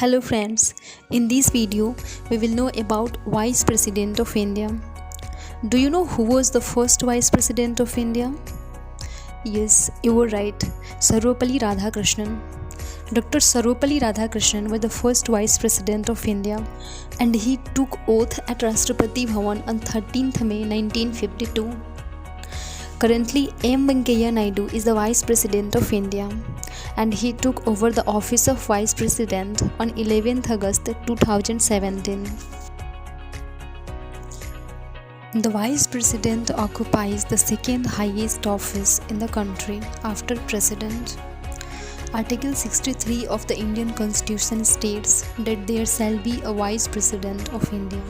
Hello friends, in this video we will know about Vice President of India. Do you know who was the first Vice President of India? Yes, you were right, Sarvepalli Radhakrishnan. Dr. Sarvepalli Radhakrishnan was the first Vice President of India and he took oath at Rashtrapati Bhavan on 13th May 1952. Currently, M. Venkaiah Naidu is the Vice President of India and he took over the office of Vice President on 11th August 2017. The Vice President occupies the second highest office in the country after President. Article 63 of the Indian Constitution states that there shall be a Vice President of India.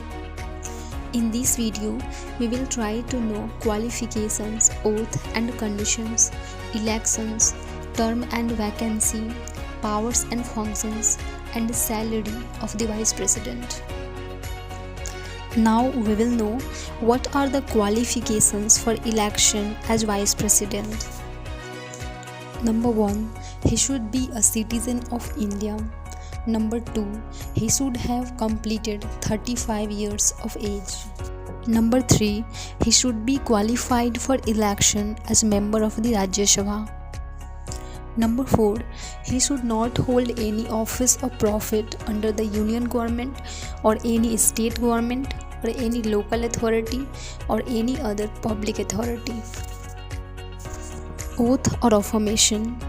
In this video, we will try to know qualifications, oath and conditions, elections, term and vacancy, powers and functions, and salary of the Vice President. Now we will know what are the qualifications for election as Vice President. Number 1. He should be a citizen of India. Number 2. He should have completed 35 years of age. Number 3. He should be qualified for election as member of the Rajya Sabha. Number 4. He should not hold any office of profit under the union government or any state government or any local authority or any other public authority. Oath or affirmation.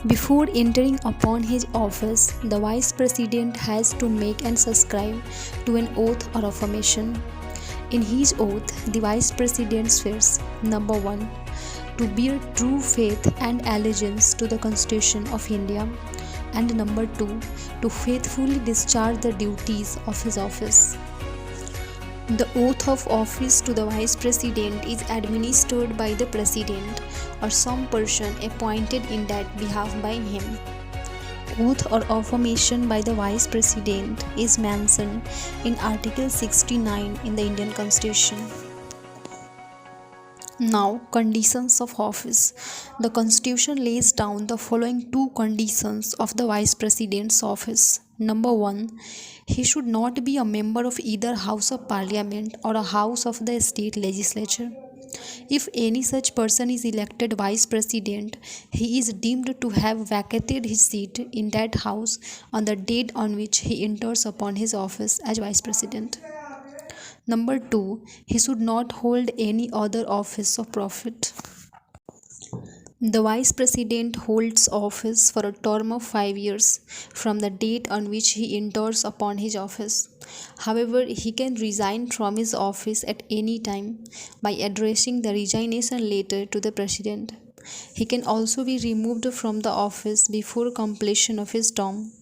Before entering upon his office, the Vice President has to make and subscribe to an oath or affirmation. In his oath, the Vice President swears, number 1, to bear true faith and allegiance to the Constitution of India, and number 2, to faithfully discharge the duties of his office. The oath of office to the Vice President is administered by the President or some person appointed in that behalf by him. Oath or affirmation by the Vice President is mentioned in Article 69 in the Indian Constitution. Now, conditions of office. The Constitution lays down the following two conditions of the Vice President's office. Number 1. He should not be a member of either House of Parliament or a House of the State Legislature. If any such person is elected Vice President, he is deemed to have vacated his seat in that House on the date on which he enters upon his office as Vice President. Number 2. He should not hold any other office of profit. The Vice President holds office for a term of 5 years from the date on which he enters upon his office. However, he can resign from his office at any time by addressing the resignation letter to the President. He can also be removed from the office before completion of his term.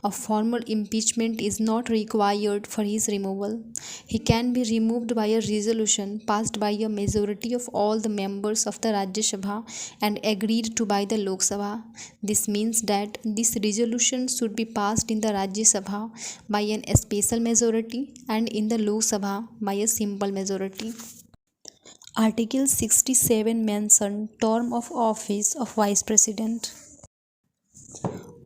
A formal impeachment is not required for his removal. He can be removed by a resolution passed by a majority of all the members of the Rajya Sabha and agreed to by the Lok Sabha. This means that this resolution should be passed in the Rajya Sabha by an special majority and in the Lok Sabha by a simple majority. Article 67 mentions term of office of Vice President.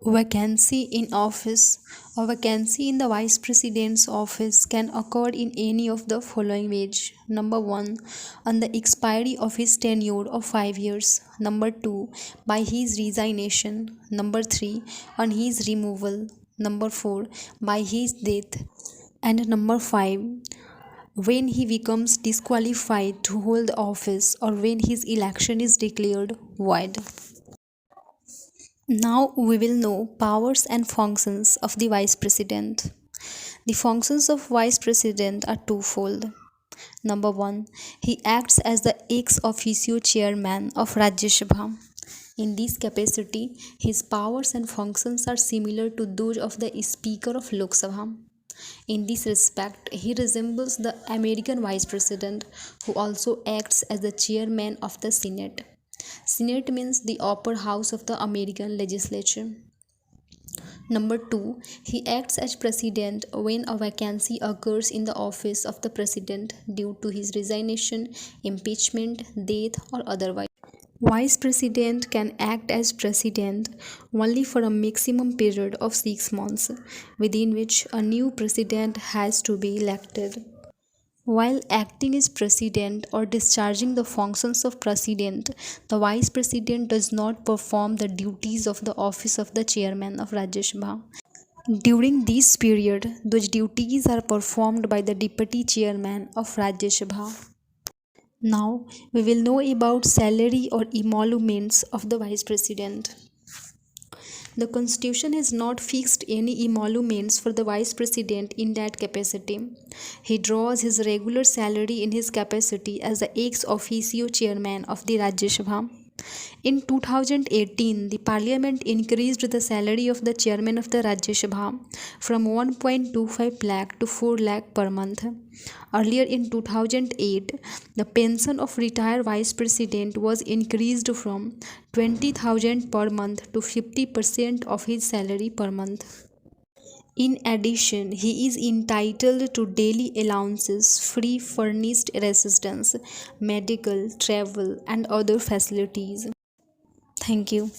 Vacancy in office. A vacancy in the Vice President's office can occur in any of the following ways. Number 1. On the expiry of his tenure of 5 years. Number 2. By his resignation. Number 3. On his removal. Number 4. By his death. And number 5. When he becomes disqualified to hold the office or when his election is declared void. Now we will know powers and functions of the Vice President. The functions of Vice President are twofold. Number 1. He acts as the ex officio chairman of Rajya Sabha. In this capacity, his powers and functions are similar to those of the Speaker of Lok Sabha. In this respect, he resembles the American Vice President, who also acts as the chairman of the Senate. Senate means the upper house of the American legislature. Number 2. He acts as president when a vacancy occurs in the office of the president due to his resignation, impeachment, death, or otherwise. Vice President can act as President only for a maximum period of 6 months, within which a new President has to be elected. While acting as President or discharging the functions of President, the Vice President does not perform the duties of the office of the Chairman of Rajya Sabha. During this period, those duties are performed by the Deputy Chairman of Rajya Sabha. Now, we will know about salary or emoluments of the Vice President. The Constitution has not fixed any emoluments for the Vice President in that capacity. He draws his regular salary in his capacity as the ex officio chairman of the Rajya Sabha. In 2018, the Parliament increased the salary of the chairman of the Rajya Sabha from 1.25 lakh to 4 lakh per month. Earlier in 2008, the pension of retired vice president was increased from 20,000 per month to 50% of his salary per month. In addition, he is entitled to daily allowances, free furnished residence, medical, travel, and other facilities. Thank you.